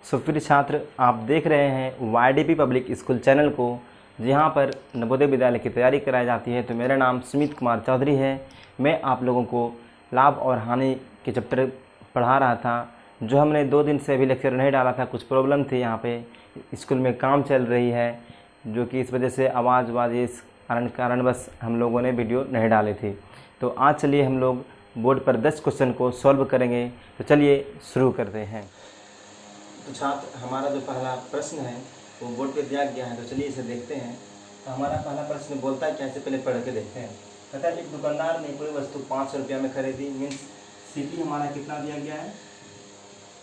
सुप्रिय छात्र, आप देख रहे हैं YDP पब्लिक स्कूल चैनल को, जहां पर नवोदय विद्यालय की तैयारी कराई जाती है। तो मेरा नाम सुमित कुमार चौधरी है। मैं आप लोगों को लाभ और हानि के चैप्टर पढ़ा रहा था, जो हमने 2 दिन से अभी लेक्चर नहीं डाला था। कुछ प्रॉब्लम थी, यहाँ पे स्कूल में काम चल रही है, जो कि इस वजह से आवाज़ इस कारणवश हम लोगों ने वीडियो नहीं डाले थे। तो आज चलिए हम लोग बोर्ड पर 10 क्वेश्चन को सॉल्व करेंगे। तो चलिए शुरू करते हैं। तो छात्र, हमारा जो पहला प्रश्न है वो बोर्ड पे दिया गया है, तो चलिए इसे देखते हैं। तो हमारा पहला प्रश्न बोलता है क्या, से पहले पढ़ के देखते हैं। कहता है एक दुकानदार ने कोई वस्तु 500 रुपया में खरीदी, मीन्स सीपी हमारा कितना दिया गया है,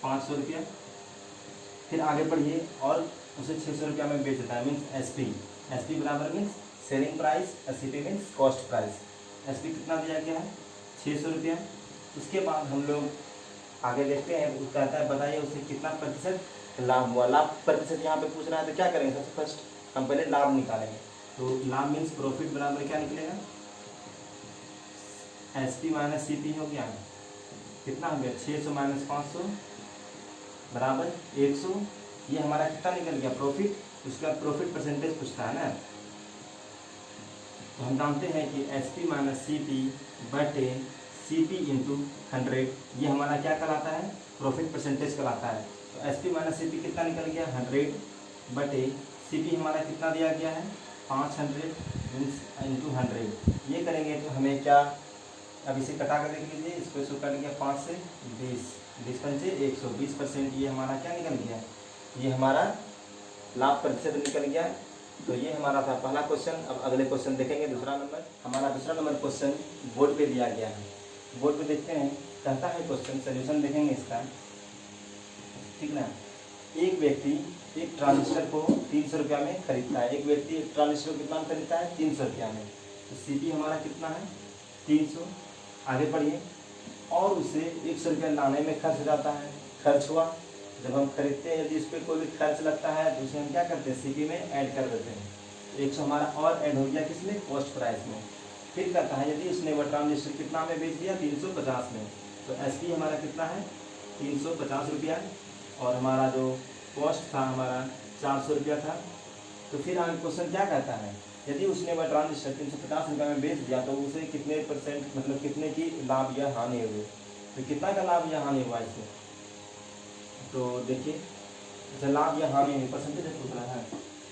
500 रुपया। फिर आगे पढ़िए, और उसे 600 रुपया में बेचता है, मीन्स एसपी बराबर means selling price, CP means cost price. SP कितना दिया गया है, 600 रुपया। उसके बाद हम लोग आगे देखते हैं। वो कहता है बताइए उसे कितना प्रतिशत लाभ हुआ। लाभ प्रतिशत यहाँ पे पूछ रहा है, तो क्या करेंगे, सबसे फर्स्ट हम पहले लाभ निकालेंगे। तो लाभ मीन्स प्रॉफिट बराबर क्या निकलेगा, एसपी माइनस सीपी हो गया, कितना हो गया 600 माइनस 500 बराबर 100। ये हमारा कितना निकल गया प्रॉफिट। उसका प्रॉफिट परसेंटेज पूछता है ना, तो हम जानते हैं कि एसपी माइनस सीपी बटे सीपी इंटू 100, ये हमारा क्या कहलाता है, प्रॉफिट परसेंटेज कहलाता है। तो एसपी माइनस सीपी कितना निकल गया 100 बटे सीपी हमारा कितना दिया गया है 500 मीन्स इंटू 100। ये करेंगे तो हमें क्या, अब इसे कटा कर देख लीजिए, इसको इसको कट गया 5 से 20 पंचे 120%। ये हमारा क्या निकल गया, ये हमारा लाभ प्रतिशत निकल गया। तो ये हमारा था पहला क्वेश्चन। अब अगले क्वेश्चन देखेंगे, दूसरा नंबर। हमारा दूसरा नंबर क्वेश्चन बोर्ड पे दिया गया है। बोर्ड पे देखते हैं, कहता है क्वेश्चन, सोल्यूशन देखेंगे इसका, ठीक ना। एक व्यक्ति एक ट्रांजिस्टर को 300 रुपया में खरीदता है। एक व्यक्ति एक ट्रांजिस्टर को कितना में खरीदता है, 300 रुपया में। तो सीपी हमारा कितना है 300। आगे बढ़िए, और उसे 100 रुपया लाने में खर्च हो जाता है। खर्च हुआ, जब हम खरीदते हैं यदि इस पर कोई भी खर्च लगता है तो उसे हम क्या करते हैं, सीपी में ऐड कर देते हैं। 100 हमारा और ऐड हो गया किसमें, कॉस्ट प्राइस में। फिर कहता है यदि उसने वह ट्रांजिस्टर कितना में बेच दिया, 350 में, तो एसपी हमारा कितना है 350 रुपया, और हमारा जो कॉस्ट था हमारा 400 रुपया था। तो फिर आगे क्वेश्चन क्या कहता है, यदि उसने वह ट्रांजिस्टर 350 रुपया में बेच दिया तो उसे कितने परसेंट, मतलब कितने की लाभ या हानि हुई। तो कितना का लाभ या हानि हुआ इससे, तो देखिए जैसे लाभ या हानि हुई, परसेंटेज पूछ रहा है।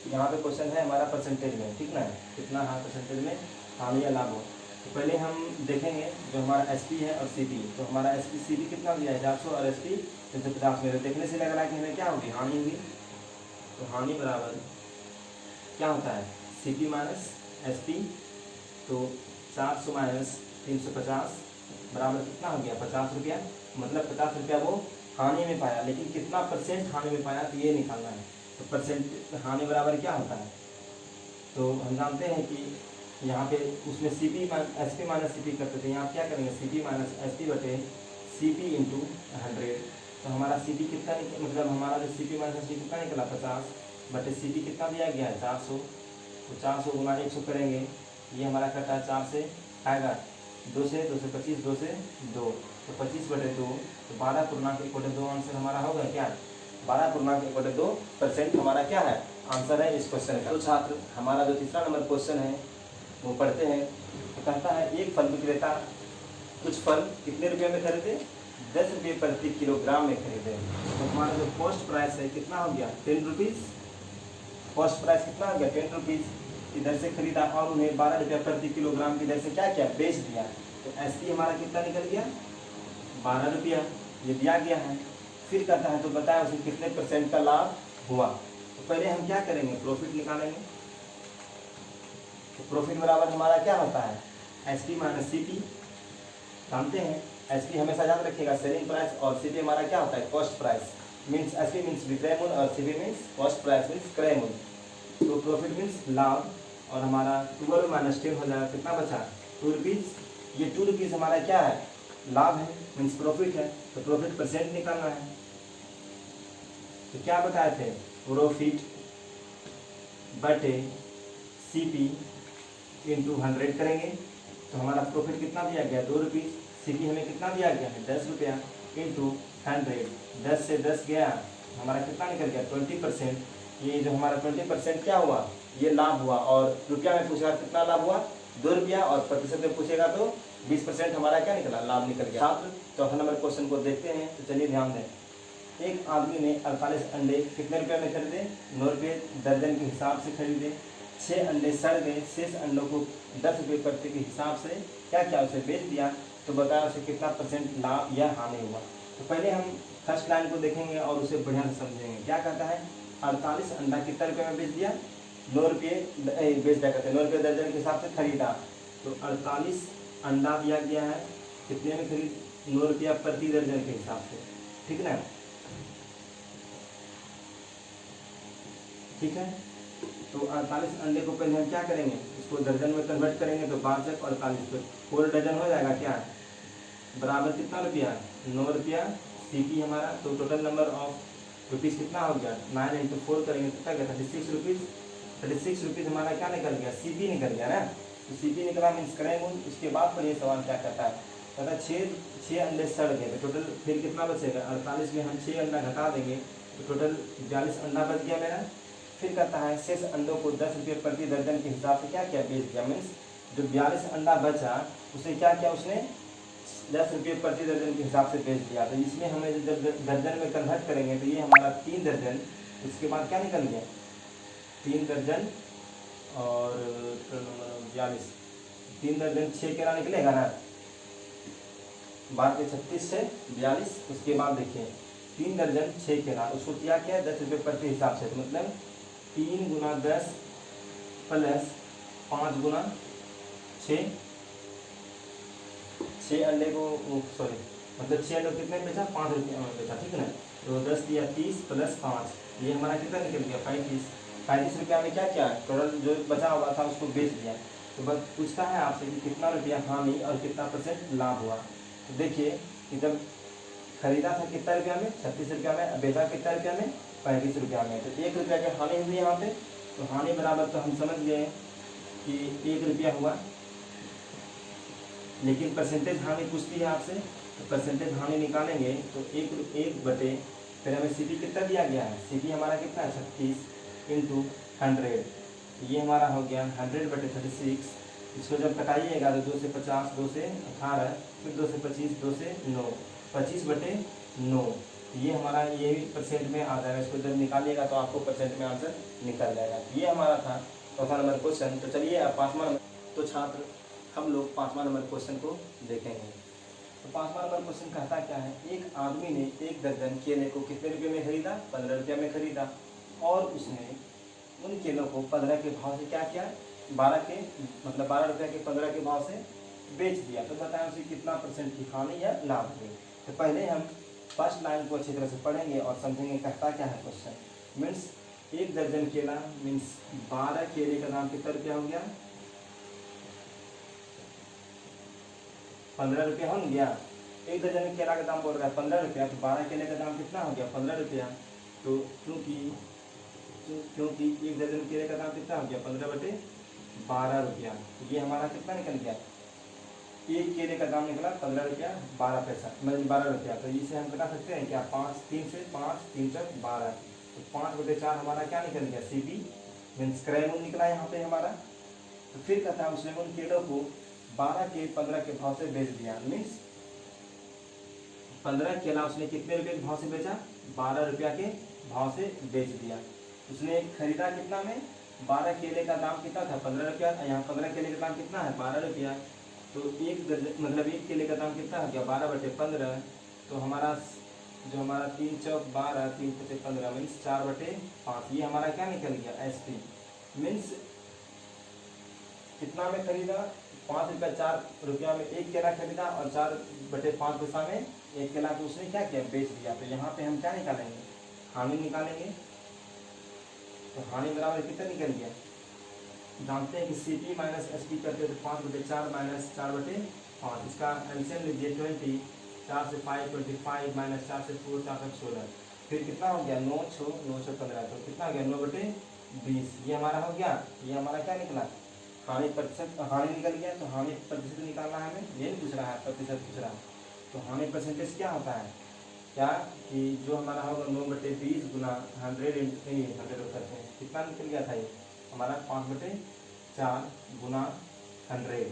यहाँ पे क्वेश्चन है हमारा परसेंटेज में, ठीक ना, कितना हाँ परसेंटेज में हानि या लाभ हो। तो पहले हम देखेंगे जो हमारा एसपी है और सीपी। तो हमारा एसपी सीपी कितना दिया है 400, और एसपी 350 में। देखने से लग रहा है कि हमें क्या होगी, हानि होगी। तो हानि बराबर क्या होता है, सीपी माइनस एसपी। तो 400 माइनस 350 बराबर कितना हो गया 50 रुपया। मतलब 50 रुपया वो हानि में पाया, लेकिन कितना परसेंट हानि में पाया, तो ये निकालना है। तो परसेंट हानि बराबर क्या होता है, तो हम जानते हैं कि यहाँ पे उसमें सीपी एसपी माइनस सीपी करते थे, यहाँ क्या करेंगे सीपी माइनस एसपी बटे सीपी इंटू 100। तो हमारा सीपी कितना, मतलब हमारा जो सीपी माइनस एसपी कितना निकला 50 बटे सीपी कितना दिया गया है 400। तो 400 गुना 100 करेंगे, ये हमारा कटा 4 से आएगा 2 से 25, 2 से 2, तो 25 बटे 2, तो 12.1/2 आंसर हमारा होगा क्या, 12.1/2% हमारा क्या है आंसर है इस क्वेश्चन का। तो छात्र, हमारा जो तीसरा नंबर क्वेश्चन है वो पढ़ते हैं। तो कहता है एक फल विक्रेता कुछ फल कितने रुपये में खरीदे, 10 रुपये प्रति किलोग्राम में खरीदे। तो हमारा जो कॉस्ट प्राइस है कितना हो गया 10 रुपीज़। कॉस्ट प्राइस कितना हो गया 10 रुपीज़। इधर से खरीदा और उन्हें 12 रुपया प्रति किलोग्राम की दर से क्या किया, बेच दिया। तो एसपी हमारा कितना निकल गया 12 रुपया, ये दिया गया है। फिर कहता है तो बताया उसे कितने परसेंट का लाभ हुआ। तो पहले हम क्या करेंगे, प्रॉफिट निकालेंगे। तो प्रॉफिट बराबर हमारा क्या होता है, एसपी माइनस सीपी। जानते हैं एसपी हमेशा याद रखिएगा सेलिंग प्राइस, और सीपी हमारा क्या होता है cost price. Means SP means विक्रय मूल्य और CP means cost price means क्रय मूल्य। तो प्रॉफिट मीन्स लाभ, और हमारा 12 माइनस 10 हो जाएगा, कितना बचा 2 रुपीज़। ये 2 रुपीज़ हमारा क्या है, लाभ है, मीन्स प्रॉफिट है। तो प्रॉफिट परसेंट निकालना है। तो क्या बताए थे, प्रॉफिट बटे सीपी इंटू 100 करेंगे। तो हमारा प्रॉफिट कितना दिया गया 2 रुपीज़। सीपी हमें कितना दिया गया है 10 रुपया, इंटू 100, 10 से 10 गया हमारा कितना निकल गया 20%। ये जो हमारा 20% क्या हुआ, ये लाभ हुआ। और रुपया में पूछेगा कितना लाभ हुआ 2 रुपया, और प्रतिशत में पूछेगा तो 20% हमारा क्या निकला, लाभ निकल गया। छात्र चौथा नंबर क्वेश्चन को देखते हैं। तो चलिए ध्यान दें। एक आदमी ने 48 अंडे कितने रुपये में खरीदे, 9 रुपये दर्जन के हिसाब से खरीदे। 6 अंडे सड़ गए, शेष अंडों को 10 रुपये प्रति के हिसाब से क्या क्या उसे बेच दिया। तो बताया उसे कितना परसेंट लाभ या हानि हुआ। तो पहले हम फर्स्ट लाइन को देखेंगे और उसे बढ़िया से समझेंगे। क्या कहता है, 48 अंडा कितना रुपये में बेच दिया, 9 रुपये बेच दिया करते 9 रुपये दर्जन के हिसाब से खरीदा। तो 48 अंडा दिया गया है, कितने में खरीद, 9 रुपया प्रति दर्जन के हिसाब से, ठीक ना। ठीक है, तो 48 अंडे को पहले हम क्या करेंगे, इसको दर्जन में कन्वर्ट करेंगे। तो 5 × 48 तो 4 डजन हो जाएगा क्या, बराबर कितना रुपया, 9 रुपया सीपी हमारा। तो टोटल नंबर ऑफ रुपीज़ कितना हो गया, 9 × 4 करेंगे तो क्या गया 36 रुपीज़। 36 रुपीज़ हमारा क्या निकल गया, सीपी निकल गया ना। तो सीपी निकला मीन्स करेंगे। उसके बाद पर ये सवाल क्या कहता है, कहता 6 अंडे सड़ गए। तो टोटल फिर कितना बचेगा, 48 में हम 6 अंडा घटा देंगे तो टोटल 42 अंडा बच गया मेरा। फिर कहता है शेष अंडों को 10 रुपये प्रति दर्जन के हिसाब से क्या क्या बेच दिया। मीन्स जो 42 अंडा बचा उसे क्या किया, उसने 10 रुपये प्रति दर्जन के हिसाब से बेच दिया। तो इसमें हमें जब दर्जन में कन्वर्ट करेंगे तो ये हमारा 3 दर्जन, उसके बाद क्या निकल गया 3 दर्जन और 42, 3 दर्जन 6 केला निकलेगा ना, 12 के 36 से 42। उसके बाद देखिए 3 दर्जन 6 केला, उसको क्या किया 10 रुपये प्रति हिसाब से। तो मतलब 3 × 10 + 5 × 6 अंडे को सॉरी मतलब 6 अंडे कितने बेचा, 5 रुपये में बेचा, ठीक है ना। तो 10 दिया 30 + 5, ये हमारा कितना निकल गया 35 रुपया में क्या क्या टोटल जो बचा हुआ था उसको बेच दिया। तो बस पूछता है आपसे कि कितना रुपया हानि और कितना % लाभ हुआ। तो देखिए कि जब खरीदा था कितना रुपया में, 36 रुपया में, बेचा कितना रुपया में, 35 रुपया में। तो 1 रुपया की हानि हुई यहाँ पे। तो हानि बराबर तो हम समझ गए कि 1 रुपया हुआ, लेकिन परसेंटेज हानि पूछती है आपसे। तो परसेंटेज हानि निकालेंगे तो 1 बटे, फिर हमें सीपी कितना दिया गया है, सीपी हमारा कितना है 36 × 100। ये हमारा हो गया 100/36। इसको जब कटाइएगा तो 2 से 50, 2 से 18, फिर 2 से 25, 2 से 9, 25/9। ये हमारा ये परसेंट में आ जाएगा। इसको जब निकालिएगा तो आपको परसेंट में आंसर निकल जाएगा। ये हमारा था चौथा नंबर क्वेश्चन। तो चलिए अब 5वां नंबर, तो छात्र हम लोग 5वां नंबर क्वेश्चन को देखेंगे। तो 5वां नंबर क्वेश्चन कहता क्या है, एक आदमी ने 1 दर्जन केले को कितने रुपये में खरीदा, 15 रुपये में खरीदा। और उसने उन केलों को 15 के भाव से क्या किया, 12 रुपये के 15 के भाव से बेच दिया। तो बताएं उसे कितना % की हानि या लाभ हुई। तो पहले हम फर्स्ट लाइन को अच्छी तरह से पढ़ेंगे और समझेंगे कहता क्या है क्वेश्चन। मीन्स 1 दर्जन केला मीन्स 12 केले का दाम कितना रुपया हो गया, 15 रुपया हो गया। 1 दर्जन केला का दाम बोल रहा है 15 रुपया, तो 12 केले का दाम कितना हो गया 15 रुपया। तो क्योंकि 1 दर्जन केले का दाम कितना हो गया 15/12 रुपया। ये हमारा कितना निकल गया, 1 केले का दाम निकला 15 रुपया 12 पैसा, मतलब 12 रुपया। तो इसे हम बता सकते हैं क्या, 5 3 से 5 3 × 12। तो 5/4 हमारा क्या निकल गया, सीपी मीन्स क्रय मूल्य निकला यहाँ पे हमारा। तो फिर कहता है उसने उन केलों को 12 के 15 के भाव से बेच दिया। मीन्स 15 केला उसने कितने रुपये के भाव से बेचा, 12 रुपया के भाव से बेच दिया। उसने खरीदा कितना में, 12 केले का दाम कितना था 15 रुपया, यहाँ 15 केले का दाम कितना है 12 रुपया। तो 1 दर्जन मतलब 1 केले का दाम कितना हो गया 12/15। तो हमारा जो हमारा 3 × 12, 3 × 15 मीन्स 4/5। ये हमारा क्या निकल गया SP। मीन्स कितना में खरीदा, 5 रुपया 4 रुपया में 1 केला खरीदा और 4/5 पैसा में 1 केला को उसने क्या किया, बेच दिया। तो यहाँ पे हम क्या निकालेंगे, हानि निकालेंगे। तो हानि बराबर कितना निकल गया, जानते हैं कि CP - SP करते तो 5/4 - 4/5। इसका एलसीएम लीजिए 20, 4 से 5 25 - 4 से 4 4 तक 16। फिर कितना हो गया 9 6 9 6 15। तो कितना हो गया 9/20। ये हमारा हो गया। ये हमारा क्या निकला, हानि प्रतिशत, हानि निकल गया। तो हानि प्रतिशत निकालना है हमें, ये नहीं पूछ रहा है प्रतिशत पूछ रहा है। तो हानि परसेंटेज क्या होता है, क्या कि जो हमारा होगा 9/20 गुना 100 इंटू 100 करते हैं, कितना निकल गया था ये हमारा 5/4 गुना 100।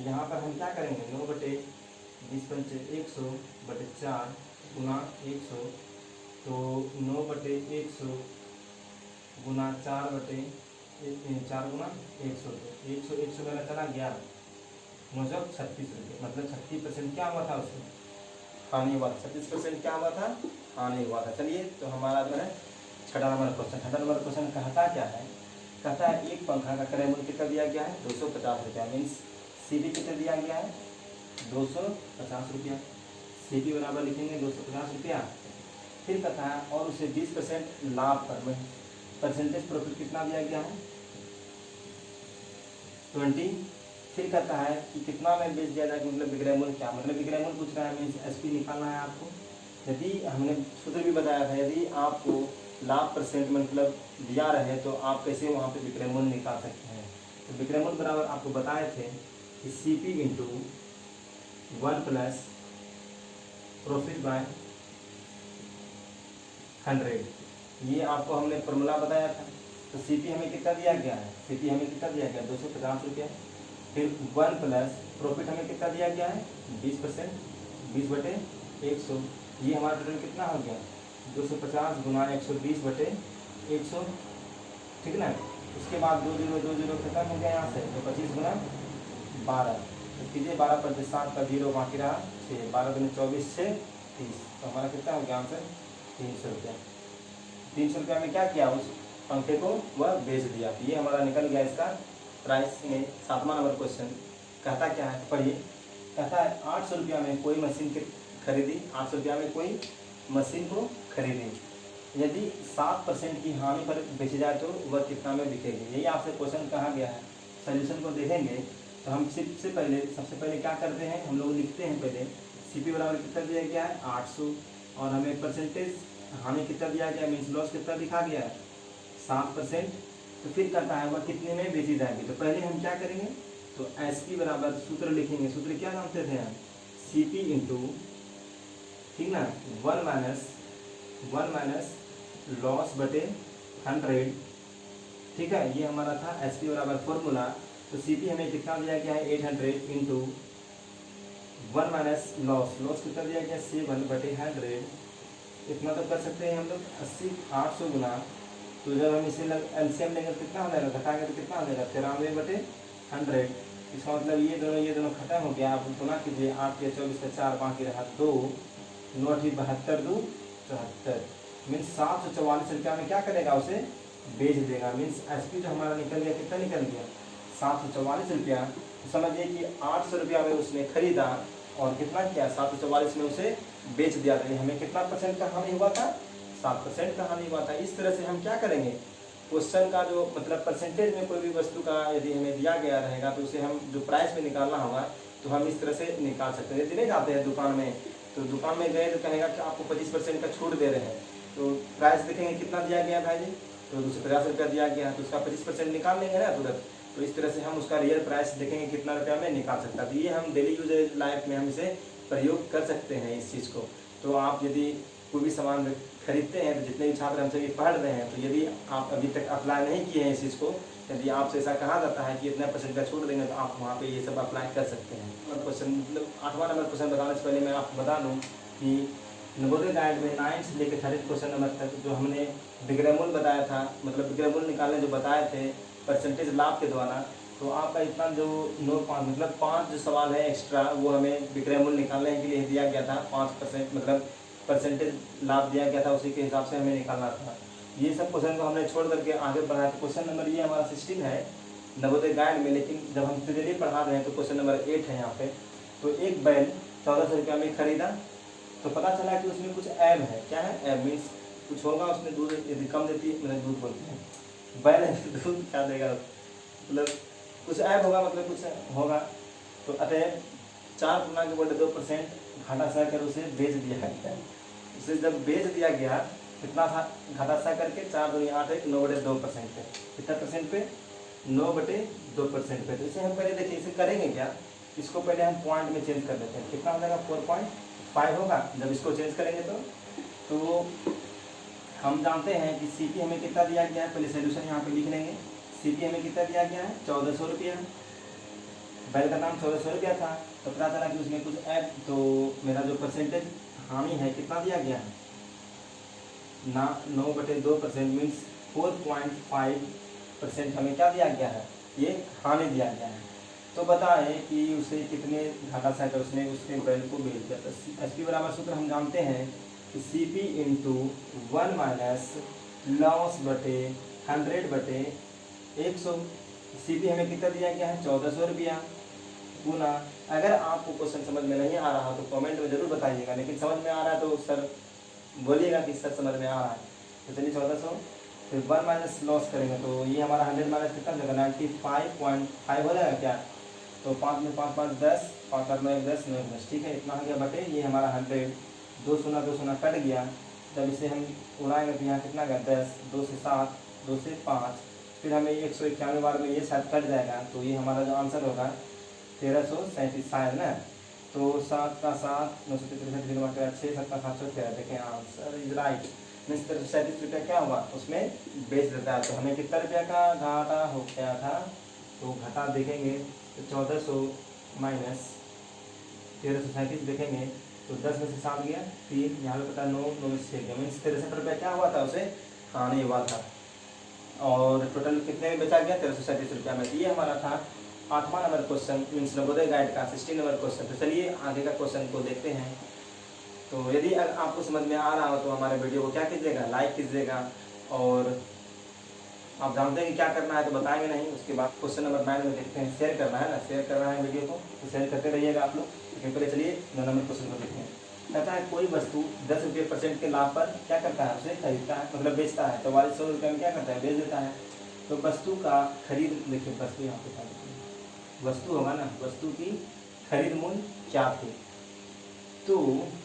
यहाँ पर हम क्या करेंगे 9/20 पंचे 100/4 गुना 100, तो 9/100 गुना 4/4 गुना 100, तो 100 मेरा चला गया, मतलब 36 रुपये, मतलब 36% क्या हुआ था उसमें हानि हुआ था। 36% क्या हुआ था हानि हुआ था। चलिए तो हमारा जो है छठा नंबर क्वेश्चन कहता क्या है, कहता है एक पंखा का क्रय मूल्य कितना दिया गया है 250 रुपया, मीन्स सीपी कितना दिया गया है 250 रुपया। सीपी बराबर लिखेंगे 250 रुपया। फिर कहता है और उसे 20% लाभ पर में परसेंटेज प्रॉफिट कितना दिया गया है 20। फिर कहता है कि कितना में बेच दिया जाए, मतलब विक्रय मूल्य क्या, मतलब विक्रय मूल्य पूछ रहा है, मीन्स एसपी निकालना है आपको। यदि हमने सूत्र भी बताया था, यदि आपको लाभ परसेंट मतलब दिया रहे तो आप कैसे वहाँ पे विक्रय मूल्य निकाल सकते हैं। तो विक्रय मूल्य बराबर आपको बताए थे कि CP into 1 plus profit by 100, ये आपको हमने फॉर्मूला बताया था। तो CP हमें कितना दिया गया है, CP हमें कितना दिया गया 250 रुपया। फिर 1 प्लस प्रॉफिट हमें कितना दिया गया है 20%, 20/100, ये हमारा टोटल कितना हो गया 250 गुना 120/100, ठीक ना। उसके बाद 2 0 खत्म हो गया यहाँ से, तो 25 गुना 12, तो कीजिए 12/7 का 0 बाकी रहा 6, 12 दूनी 24, 6 30, तो हमारा कितना हो गया आंसर 300 रुपया। 300 रुपया में क्या किया, उस पंखे को वह बेच दिया। ये हमारा निकल गया इसका प्राइस में 7वां नंबर क्वेश्चन। कहता क्या है पढ़िए, कहता है 800 रुपया में कोई मशीन खरीदी, 800 रुपया में कोई मशीन को खरीदी, यदि 7% की हानि पर बेची जाए तो वह कितना में बिकेगी। यही आपसे क्वेश्चन कहा गया है। सोल्यूशन को देखेंगे तो हम सबसे पहले क्या करते हैं, हम लोग लिखते हैं पहले CP बराबर कितना दिया गया है 800, और हमें परसेंटेज हानि कितना दिया गया, मीन्स लॉस कितना लिखा गया है 7%। तो फिर कहता है वह कितने में बेची जाएगी। तो पहले हम क्या करेंगे, तो SP बराबर सूत्र लिखेंगे। सूत्र क्या जानते थे हम, CP इंटू, ठीक ना, 1 माइनस लॉस बटे 100, ठीक है। ये हमारा था SP बराबर फॉर्मूला। तो CP हमें कितना दिया गया है 800 इंटू 1 माइनस लॉस कितना दिया गया 7/100, इतना तो कर सकते हैं हम लोग 800 गुना, तो जब हम इसे LCM लेंगे तो कितना हो जाएगा, घटाएंगे तो कितना हो जाएगा 93/100। इसका मतलब ये दोनों खत्म हो गया। आप गुना कीजिए, 8 के 24 का 4 बाकी रहा 2, 9 × 72 2 74, मीन्स 744 रुपया में क्या करेगा, उसे बेच देगा। मीन्स SP जो हमारा निकल गया, कितना निकल गया 744 रुपया। तो समझिए कि 800 रुपया में उसने खरीदा और कितना किया 744 में उसे बेच दिया। तो हमें कितना परसेंट का हानि हुआ था 7% का हानि हुआ था। इस तरह से हम क्या करेंगे, क्वेश्चन का जो मतलब परसेंटेज में कोई भी वस्तु का यदि हमें दिया गया रहेगा तो उसे हम जो प्राइस में निकालना होगा तो हम इस तरह से निकाल सकते हैं। यदि नहीं जाते हैं दुकान में, तो दुकान में गए तो कहेगा कि आपको 25% का छूट दे रहे हैं, तो प्राइस देखेंगे कितना दिया गया भाई जी, तो 250 रुपया दिया गया, तो उसका 25% निकाल लेंगे ना तुरंत। तो इस तरह से हम उसका रियल प्राइस देखेंगे कितना रुपया में निकाल सकता है। तो ये हम डेली यूज लाइफ में हम इसे प्रयोग कर सकते हैं इस चीज़ को। तो आप यदि कोई भी सामान खरीदते हैं, तो जितने भी छात्र हमसे ये पढ़ रहे हैं, तो यदि आप अभी तक अप्लाई नहीं किए हैं इस चीज़ को, यदि आपसे ऐसा कहा जाता है कि इतना % का छूट देंगे, तो आप वहाँ पे ये सब अप्लाई कर सकते हैं। क्वेश्चन मतलब 8वां नंबर क्वेश्चन बताने से पहले मैं आपको बता दूँ कि नवोदय गाइड में 9 से लेकर 30 क्वेश्चन नंबर तक जो हमने विक्रय मूल्य बताया था, मतलब विक्रय मूल्य निकालने जो बताए थे परसेंटेज लाभ के द्वारा, तो आपका इतना जो 5 जो सवाल है एक्स्ट्रा, वो हमें विक्रय मूल्य निकालने के लिए दिया गया था। 5% मतलब परसेंटेज लाभ दिया गया था, उसी के हिसाब से हमें निकालना था। ये सब क्वेश्चन को हमने छोड़ करके आगे बढ़ाया। तो क्वेश्चन नंबर ये हमारा 16 है नवोदय गाइड में, लेकिन जब हम फिजिकली पढ़ा रहे हैं तो क्वेश्चन नंबर 8 है यहाँ पे। तो एक बैल 1400 रुपया में खरीदा, तो पता चला कि उसमें कुछ ऐब है। क्या है ऐब, मीन्स कुछ होगा उसमें, दूध यदि कम देती है, मतलब दूध बोलते हैं बैल है, दूध क्या देगा, मतलब कुछ ऐब होगा, मतलब कुछ होगा। तो अतः 4.2% घाटा सह कर उसे बेच दिया गया। उसे जब बेच दिया गया, कितना था घाटा सह करके 4 दूनी 8 है, 9/2% पे। कितना परसेंट पे 9/2% पे। तो इसे हम पहले देखिए, इसे करेंगे क्या, इसको पहले हम पॉइंट में चेंज कर लेते हैं। कितना हो जाएगा 4.5 होगा। जब इसको चेंज करेंगे तो तो हम जानते हैं कि सी पी हमें कितना दिया गया है, पहले सोल्यूशन यहाँ पे लिख लेंगे। सी पी हमें कितना दिया गया है, 1400 रुपया। बैल का दाम 1400 रुपया था, तो पता चला कि उसमें कुछ ऐड, तो मेरा जो परसेंटेज हानि है कितना दिया गया है ना, 9/2% मीन्स 4.5% हमें क्या दिया गया है, ये हानि दिया गया है। तो बताएं कि उसे कितने घाटा सहा था, उसने उसके बैल को बेच दिया। तो एस पी बराबर सूत्र हम जानते हैं कि C P into 1 minus loss बटे 100/100। सी पी हमें कितना दिया गया है, 1400 रुपया, गुना, अगर आपको क्वेश्चन समझ में नहीं आ रहा तो कमेंट में जरूर बताइएगा, लेकिन समझ में आ रहा है तो सर बोलिएगा कि सर समझ में आ रहा है। तो चलिए 1400, फिर 1 माइनस लॉस करेंगे तो ये हमारा 100 माइनस कितना हो जाएगा, 95.5 हो जाएगा क्या। तो 5 में 5 5 10, 5 8 9 10 9 10, ठीक है, इतना हो गया बटे ये हमारा 100। 2 शून्य कट गया, जब इसे हम उड़ाएंगे तो यहाँ कितना गया 10, 2 से 7, 2 से 5, फिर हमें 191 बार में ये शायद कट जाएगा, तो ये हमारा जो आंसर होगा 1337 शायद ना। तो 7 का 7, 963 6, 7 का 713, देखें आंसर इज राइट। मीन्स 1337 रुपया क्या हुआ उसमें बेच देता है। तो हमें कितना रुपया का घाटा हो गया था, तो घाटा देखेंगे तो 1400 माइनस 1337 देखेंगे तो 10 में से 7 गया 3, यहाँ पे पता 9 9 में 6 गया, मीन्स 63 रुपया क्या हुआ था उसे हानि हुआ था। और टोटल कितने में बेचा गया, 1337 रुपया में। ये हमारा था 8वां number question, means Navodaya guide का 16 नंबर क्वेश्चन। तो चलिए आगे का क्वेश्चन को देखते हैं। तो यदि अगर आपको समझ में आ रहा हो तो हमारे वीडियो को क्या कीजिएगा, लाइक कीजिएगा, और आप जानते हैं कि क्या करना है तो बताएंगे नहीं। उसके बाद क्वेश्चन नंबर 9 में देखते हैं, शेयर करना है ना, शेयर करना है वीडियो को, तो शेयर करते रहिएगा आप लोग। लेकिन पहले चलिए 9 नंबर क्वेश्चन को देखते हैं। कहता है कोई वस्तु 10 रुपये % के लाभ पर क्या करता है, उसे खरीदता है, मतलब बेचता है। 4400 रुपये में क्या करता है, बेच देता है। तो वस्तु का खरीद, देखिए वस्तु यहाँ पे वस्तु होगा ना, वस्तु की खरीद मूल्य क्या थी। तो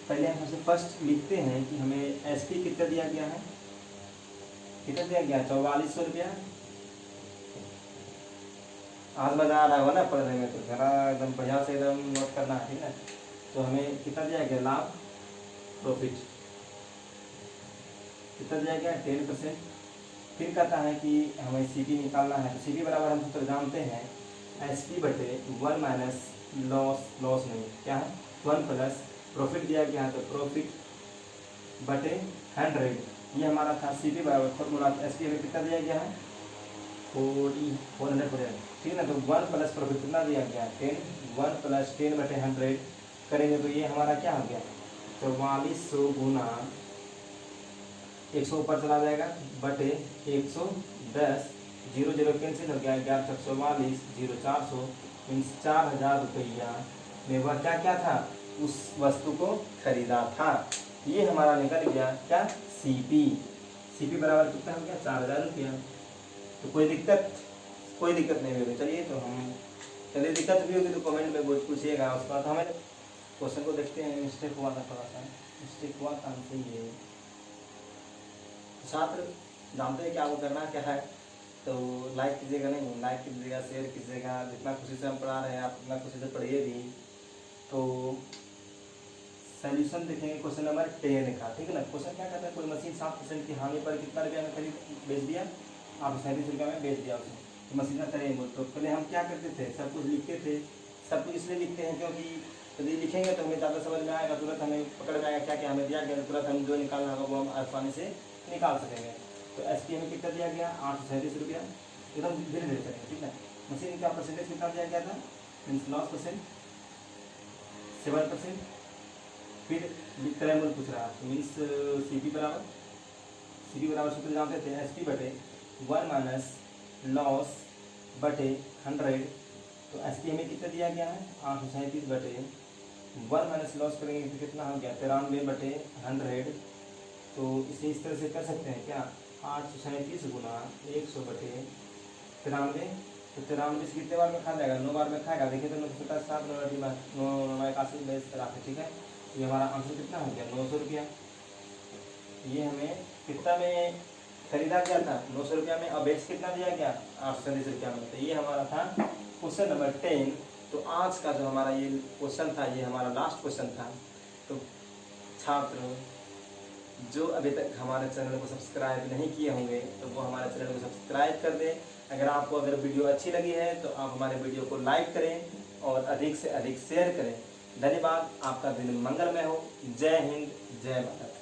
पहले हम सबसे फर्स्ट लिखते हैं कि हमें एस पी कितना दिया गया है, कितना दिया गया है, 4400 रुपया। आज मजा आ रहा होगा ना पढ़ने में, तो जरा एकदम बढ़िया से एकदम नोट करना है, ठीक है। तो हमें कितना दिया गया, लाभ प्रॉफिट कितना दिया गया, 10%। फिर कहता है कि हमें सी पी निकालना है। सी पी बराबर हम सूत्र जानते हैं, एस पी बटे 1 माइनस लॉस नहीं क्या है 1 प्लस प्रॉफिट दिया गया है, तो प्रॉफिट बटे 100। ये हमारा था सी पी बराबर फॉर्मूला। एस पी हमें कितना दिया गया है, 400, ठीक है ना। तो 1 प्लस प्रॉफिट कितना दिया गया है, 10, 1 प्लस 10 बटे 100 करेंगे तो ये हमारा क्या हो गया, 4400 गुना 100 ऊपर चला जाएगा बटे 110, 0 0 कैंसिल हो गया, 1144 0 400 मीन्स 4000 रुपया में वह क्या क्या था, उस वस्तु को खरीदा था। ये हमारा निकल गया क्या, सीपी। सीपी बराबर कितना हो गया, 4000 रुपया। तो कोई दिक्कत नहीं होगी। चलिए तो हम चलिए दिक्कत भी होगी तो कमेंट में पूछिएगा। उसके बाद हमें क्वेश्चन को देखते हैं। मिस्टेक हुआ था, थोड़ा सा मिस्टेक हुआ था हमसे। ये छात्र जानते हैं क्या वो करना क्या है, तो लाइक कीजिएगा, नहीं लाइक कीजिएगा, शेयर कीजिएगा। जितना खुशी से हम पढ़ा रहे हैं आप उतना खुशी से पढ़िए भी। तो सॉल्यूशन देखेंगे क्वेश्चन नंबर 10 का, ठीक है ना। क्वेश्चन क्या कहता है, कोई मशीन 7% की हानि पर कितना रुपया में खरीद बेच दिया, 837 रुपया में बेच दिया उसे, तो मशीन का करेंगे। तो पहले हम क्या करते थे, सब कुछ लिखते थे। सब कुछ इसलिए लिखते हैं क्योंकि यदि लिखेंगे तो हमें ज़्यादा समझ में आएगा, तुरंत हमें पकड़ में आएगा क्या क्या हमें दिया गया, तुरंत हम जो निकालना होगा वो हम आसानी से निकाल सकेंगे। तो एस पी हमें कितना दिया गया, 837 रुपया। एकदम धीरे धीरे करेंगे, ठीक है। मशीन का परसेंटेज कितना दिया गया था, मीन्स लॉस परसेंट 7%। फिर क्रय मूल्य पूछ रहा है, मीन्स सी पी बराबर सूत्र जानते थे, एस पी बटे 1 माइनस लॉस बटे 100। तो एस पी हमें कितना दिया गया है, 837 बटे 1 माइनस लॉस करेंगे तो कितना हो गया, 93 बटे 100। तो इसे इस तरह से कर सकते हैं क्या, 837 गुना 100 बटे 93। तो 93 से कितने बार में खा जाएगा, 9 बार में खाएगा। देखिए तो 957 9 81 बेस करा, ठीक है। ये हमारा आंसर कितना हो गया, 900 रुपया। ये हमें कितना में खरीदा गया था, 900 रुपया में, और बेच कितना दिया गया, 837 रुपया में। तो ये हमारा था क्वेश्चन नंबर 10। तो आज का जो हमारा ये क्वेश्चन था, ये हमारा लास्ट क्वेश्चन था। तो छात्र जो अभी तक हमारे चैनल को सब्सक्राइब नहीं किए होंगे तो वो हमारे चैनल को सब्सक्राइब कर दें। अगर वीडियो अच्छी लगी है तो आप हमारे वीडियो को लाइक करें और अधिक से अधिक शेयर करें। धन्यवाद। आपका दिन मंगलमय हो। जय हिंद, जय भारत।